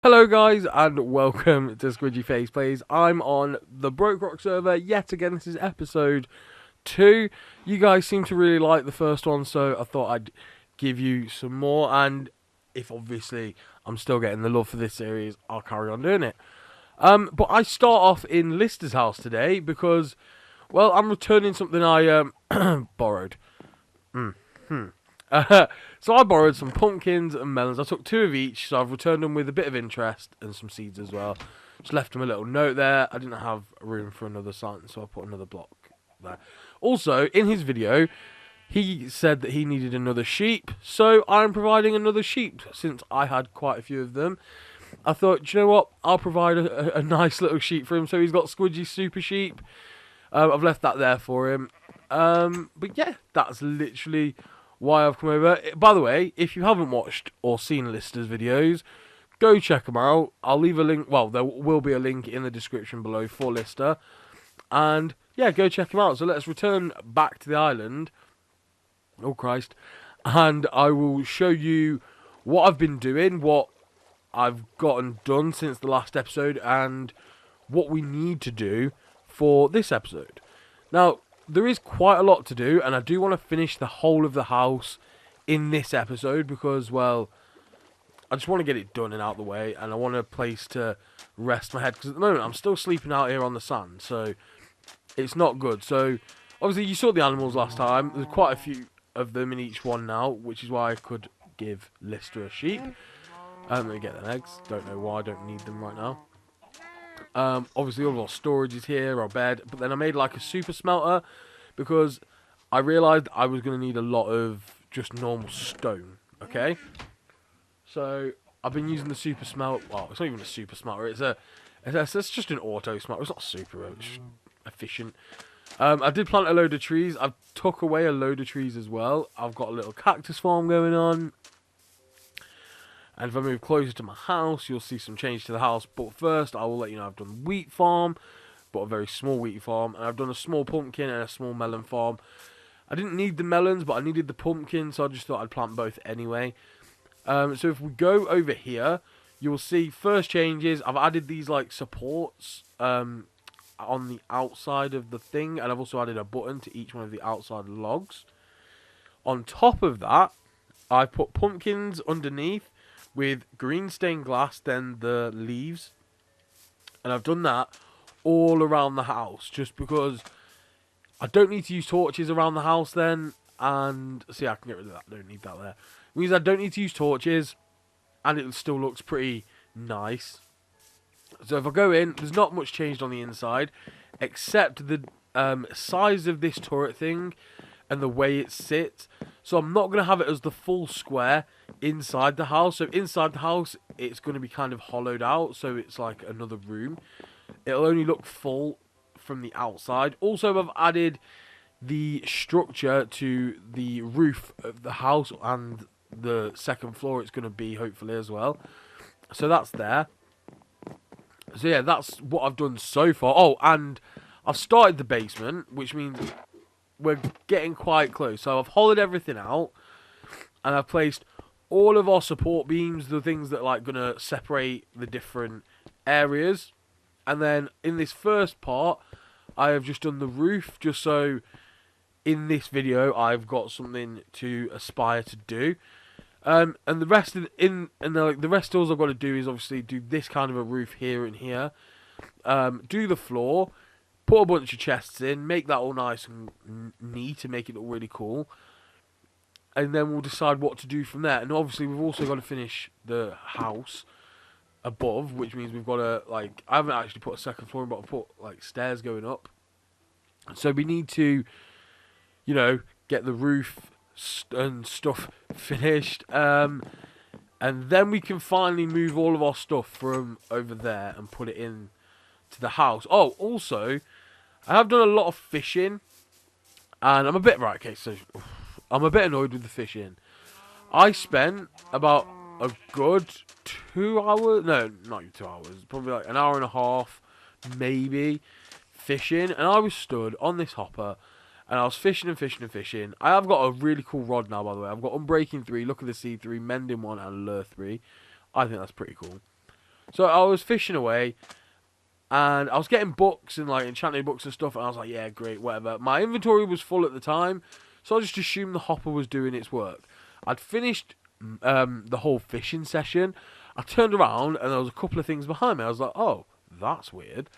Hello guys and welcome to SquidgyfacePlays. I'm on the BrokeRock server yet again. This is episode 2. You guys seem to really like the first one, so I thought I'd give you some more, and if obviously I'm still getting the love for this series, I'll carry on doing it. But I start off in Lister's house today because, well, I'm returning something I borrowed. So I borrowed some pumpkins and melons. I took 2 of each, so I've returned them with a bit of interest and some seeds as well. Just left him a little note there. I didn't have room for another sign, so I put another block there. Also, in his video, he said that he needed another sheep, so I'm providing another sheep since I had quite a few of them. I thought, do you know what? I'll provide a nice little sheep for him. So he's got Squidgy Super Sheep. I've left that there for him. But yeah, that's literally why I've come over. By the way, if you haven't watched or seen Lister's videos, go check them out. I'll leave a link. Well, there will be a link in the description below for Lister. And yeah, go check him out. So let's return back to the island. Oh, Christ. And I will show you what I've been doing, what I've gotten done since the last episode, and what we need to do for this episode. Now, there is quite a lot to do, and I do want to finish the whole of the house in this episode because, well, I just want to get it done and out of the way, and I want a place to rest my head, because at the moment I'm still sleeping out here on the sand, so it's not good. So, obviously, you saw the animals last time. There's quite a few of them in each one now, which is why I could give Lister a sheep. Let me get them eggs. Don't know why, I don't need them right now. Obviously all of our storage is here, our bed, but then I made like a super smelter because I realised I was going to need a lot of just normal stone, okay? So I've been using the super smelter. Well, it's not even a super smelter, it's just an auto smelter. It's not super, it's efficient. I did plant a load of trees. I've took away a load of trees as well. I've got a little cactus farm going on. And if I move closer to my house, you'll see some change to the house. But first, I will let you know I've done wheat farm, but a very small wheat farm. And I've done a small pumpkin and a small melon farm. I didn't need the melons, but I needed the pumpkin, so I just thought I'd plant both anyway. So if we go over here, you will see first changes. I've added these like supports on the outside of the thing. And I've also added a button to each one of the outside logs. On top of that, I've put pumpkins underneath with green stained glass, then the leaves, and I've done that all around the house just because I don't need to use torches around the house then, and see, I can get rid of that. I don't need that there. It means I don't need to use torches, and it still looks pretty nice. So if I go in, there's not much changed on the inside except the size of this turret thing and the way it sits. So I'm not going to have it as the full square inside the house. So inside the house, it's going to be kind of hollowed out. So it's like another room. It'll only look full from the outside. Also, I've added the structure to the roof of the house and the second floor it's going to be, hopefully, as well. So that's there. So yeah, that's what I've done so far. Oh, and I've started the basement, which means we're getting quite close. So I've hollowed everything out, and I've placed all of our support beams, the things that are like gonna separate the different areas. And then in this first part, I have just done the roof, just so in this video I've got something to aspire to do. And the rest of the rest all I've got to do is obviously do this kind of a roof here and here. Do the floor. Put a bunch of chests in, make that all nice and neat to make it look really cool. And then we'll decide what to do from there. And obviously we've also got to finish the house above, which means we've got to, like, I haven't actually put a second floor in, but I've put, like, stairs going up. So we need to, you know, get the roof and stuff finished. And then we can finally move all of our stuff from over there and put it in to the house. Oh, also, I have done a lot of fishing, and I'm a bit I'm a bit annoyed with the fishing. I spent about a good 2 hours, no, not even 2 hours, probably like an hour and a half, maybe, fishing, and I was stood on this hopper, and I was fishing and fishing and fishing. I have got a really cool rod now, by the way. I've got Unbreaking 3, Look at the Sea 3, Mending 1, and Lure 3. I think that's pretty cool. So I was fishing away, and I was getting books and like enchanted books and stuff, and I was like, yeah, great, whatever. My inventory was full at the time, so I just assumed the hopper was doing its work. I'd finished the whole fishing session. I turned around, and there was a couple of things behind me. I was like, oh, that's weird.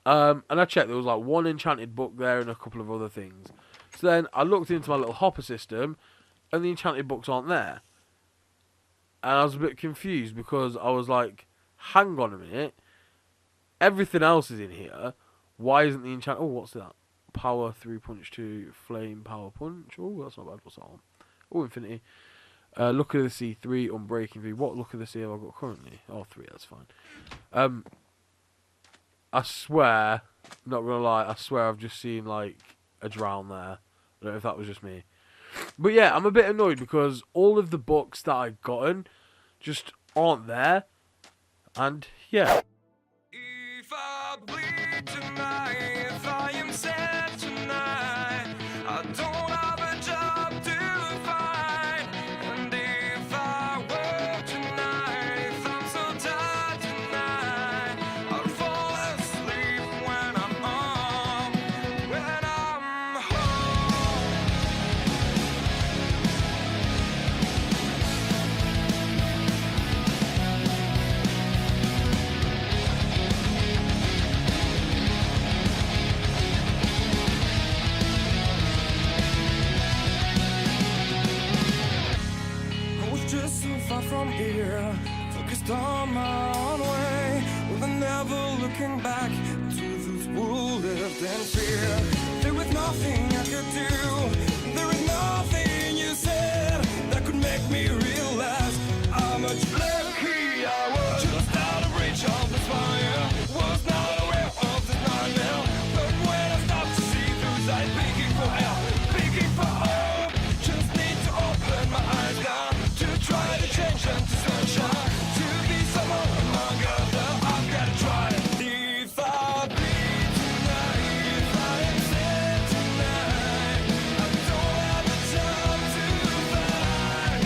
And I checked, there was like one enchanted book there and a couple of other things. So then I looked into my little hopper system, and the enchanted books aren't there. And I was a bit confused because I was like, hang on a minute. Everything else is in here. Why isn't the enchant... Oh, what's that? Power 3 punch 2, flame power punch. Oh, that's not bad. What's that on? Oh, infinity. Look at the sea 3, unbreaking 3. What look at the sea have I got currently? Oh, 3, that's fine. I swear, not gonna lie, I swear I've just seen like a drown there. I don't know if that was just me. But yeah, I'm a bit annoyed because all of the books that I've gotten just aren't there. And yeah. If I bleed tonight, if I am sad tonight, I don't have a job to find. And if I work tonight, if I'm so tired tonight, I'll fall asleep when I'm home, when I'm home. I was just so far from here, focused on my own way, with never looking back to those who lived in fear. There was nothing I could do, there was nothing you said that could make me realize how much lucky I was. Just out of reach of the fire, was not aware of the nightmare. But when I stopped to see through sight, begging for help, begging for hope, just need to open my eyes down to try to change them to sunshine, to be someone among others. I've got to try. If I bleed tonight, if I am sad tonight, I don't have a job to find.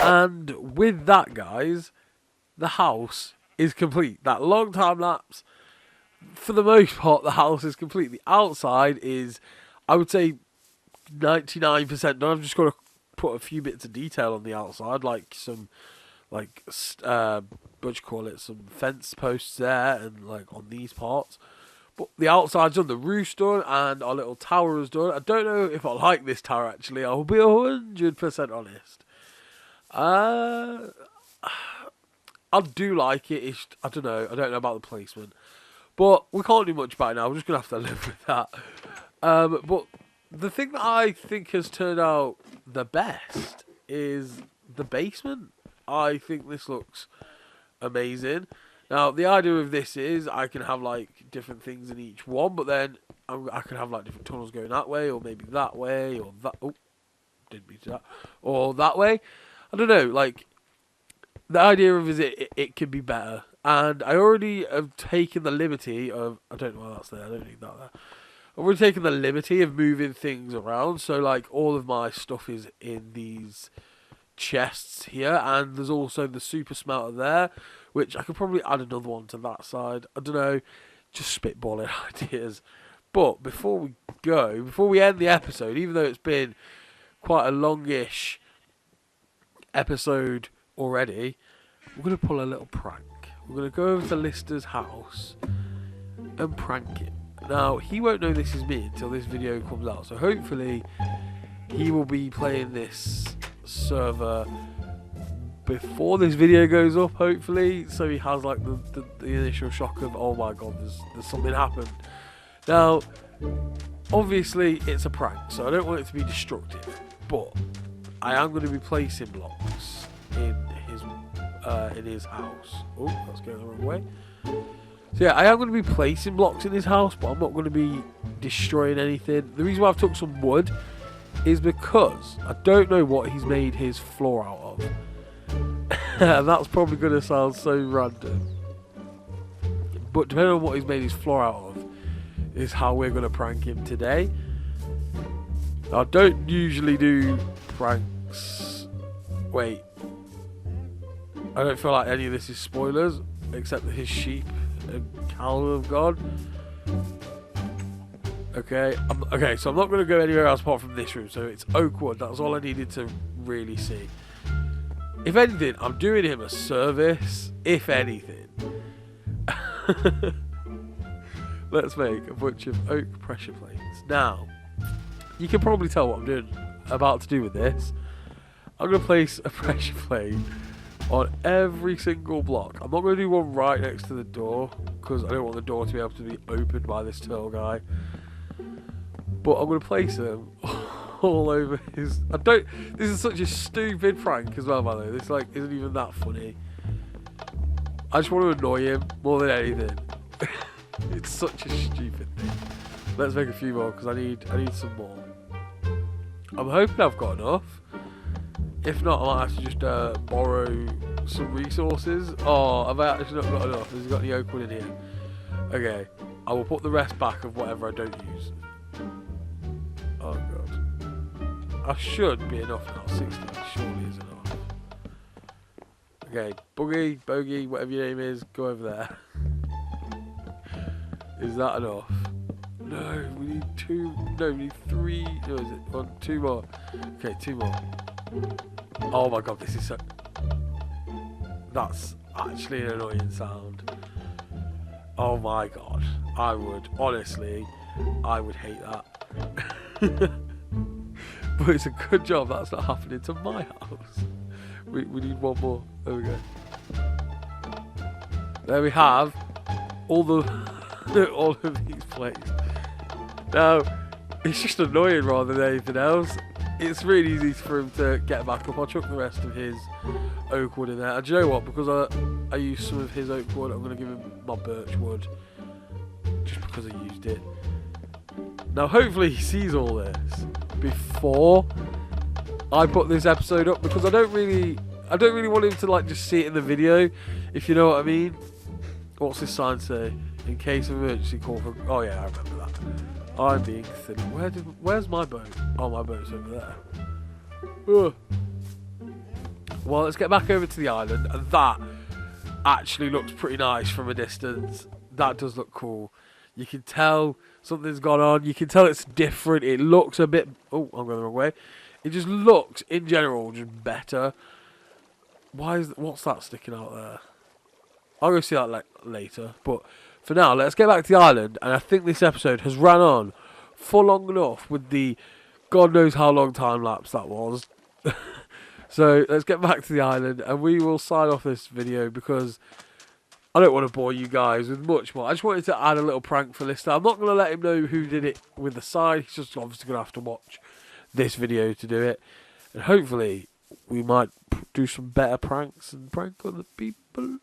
And with that, guys, the house is complete. That long time lapse, for the most part, the house is complete. The outside is, I would say, 99% done. I've just got to put a few bits of detail on the outside, like some, like, what do you call it, some fence posts there, and like on these parts. But the outside's done, the roof's done, and our little tower is done. I don't know if I like this tower, actually. I'll be 100% honest. I do like it. I don't know. I don't know about the placement. But we can't do much about it now. We're just going to have to live with that. But the thing that I think has turned out the best is the basement. I think this looks amazing. Now, the idea of this is I can have, like, different things in each one, but then I can have, like, different tunnels going that way, or maybe that way, or that... Oh, didn't mean to that. Or that way. I don't know, like, the idea of it could be better. And I already have taken the liberty of... I don't know why that's there. I don't need that there. I've already taken the liberty of moving things around. So, like, all of my stuff is in these chests here. And there's also the super smelter there, which I could probably add another one to that side. I don't know. Just spitballing ideas. But before we go, before we end the episode, even though it's been quite a longish episode already, we're going to pull a little prank. We're going to go over to Lister's house and prank him. Now, he won't know this is me until this video comes out, so hopefully he will be playing this server before this video goes up, hopefully, so he has like the initial shock of, oh my god, there's something happened. Now, obviously it's a prank, so I don't want it to be destructive, but I am going to be placing blocks in his house. Oh, that's going the wrong way. So yeah, I am going to be placing blocks in his house, but I'm not going to be destroying anything. The reason why I've took some wood is because I don't know what he's made his floor out of. And that's probably going to sound so random. But depending on what he's made his floor out of is how we're going to prank him today. Now, I don't usually do pranks. Wait. I don't feel like any of this is spoilers, except that his sheep and cow have gone. Okay, so I'm not going to go anywhere else apart from this room. So it's oak wood. That's all I needed to really see. If anything, I'm doing him a service. If anything. Let's make a bunch of oak pressure plates. Now, you can probably tell what I'm about to do with this. I'm going to place a pressure plate on every single block. I'm not going to do one right next to the door, because I don't want the door to be able to be opened by this turtle guy. But I'm going to place them all over his... This is such a stupid prank as well, by the way. This like isn't even that funny. I just want to annoy him more than anything. It's such a stupid thing. Let's make a few more, because I need some more. I'm hoping I've got enough. If not, I might have to just borrow some resources. Oh, I've actually not got enough. Has he got any oak wood in here? Okay, I will put the rest back of whatever I don't use. Oh god, I should be enough now. 60 surely is enough. Okay, Bogie, whatever your name is, go over there. Is that enough? No, we need two. No, we need three. No, is it one? Two more. Okay, two more. Oh my god, this is so... That's actually an annoying sound. Oh my god. I would, honestly, I would hate that. But it's a good job that's not happening to my house. We need one more. There we go. There we have all of these plates. Now, it's just annoying rather than anything else. It's really easy for him to get back up. I'll chuck the rest of his oak wood in there. And do you know what? Because I used some of his oak wood, I'm going to give him my birch wood. Just because I used it. Now, hopefully he sees all this before I put this episode up. Because I don't really want him to like just see it in the video. If you know what I mean. What's this sign say? In case of emergency, call for... Oh yeah, I remember that. I'm being silly. Where's my boat? Oh, my boat's over there. Ugh. Well, let's get back over to the island. And that actually looks pretty nice from a distance. That does look cool. You can tell something's gone on. You can tell it's different. It looks a bit... Oh, I'm going the wrong way. It just looks, in general, just better. What's that sticking out there? I'll go see that later. But for now, let's get back to the island. And I think this episode has ran on for long enough with the God knows how long time lapse that was. So let's get back to the island. And we will sign off this video because I don't want to bore you guys with much more. I just wanted to add a little prank for Lister. I'm not going to let him know who did it with the side. He's just obviously going to have to watch this video to do it. And hopefully we might do some better pranks and prank other people.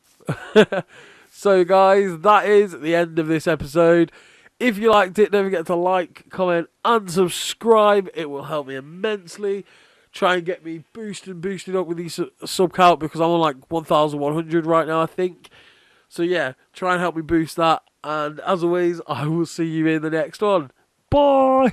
So guys, that is the end of this episode. If you liked it, don't forget to like, comment and subscribe. It will help me immensely. Try and get me boosted up with these sub count because I'm on like 1,100 right now, I think. So yeah, try and help me boost that. And as always, I will see you in the next one. Bye!